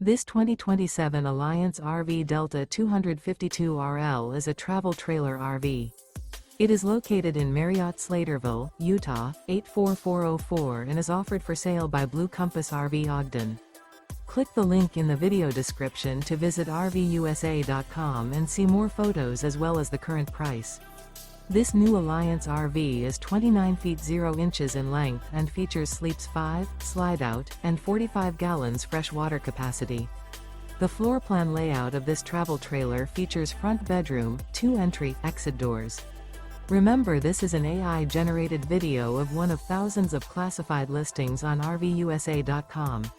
This 2027 Alliance RV Delta 252RL is a travel trailer RV. It is located in Marriott-Slaterville, Utah, 84404 and is offered for sale by Blue Compass RV Ogden. Click the link in the video description to visit RVUSA.com and see more photos as well as the current price. This new Alliance RV is 29 feet 0 inches in length and features sleeps 5, Slideout, and 45 gallons fresh water capacity. The floor plan layout of this travel trailer features front bedroom, 2 entry/exit doors. Remember, this is an AI-generated video of one of thousands of classified listings on RVUSA.com.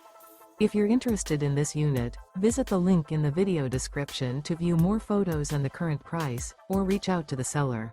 If you're interested in this unit, visit the link in the video description to view more photos and the current price, or reach out to the seller.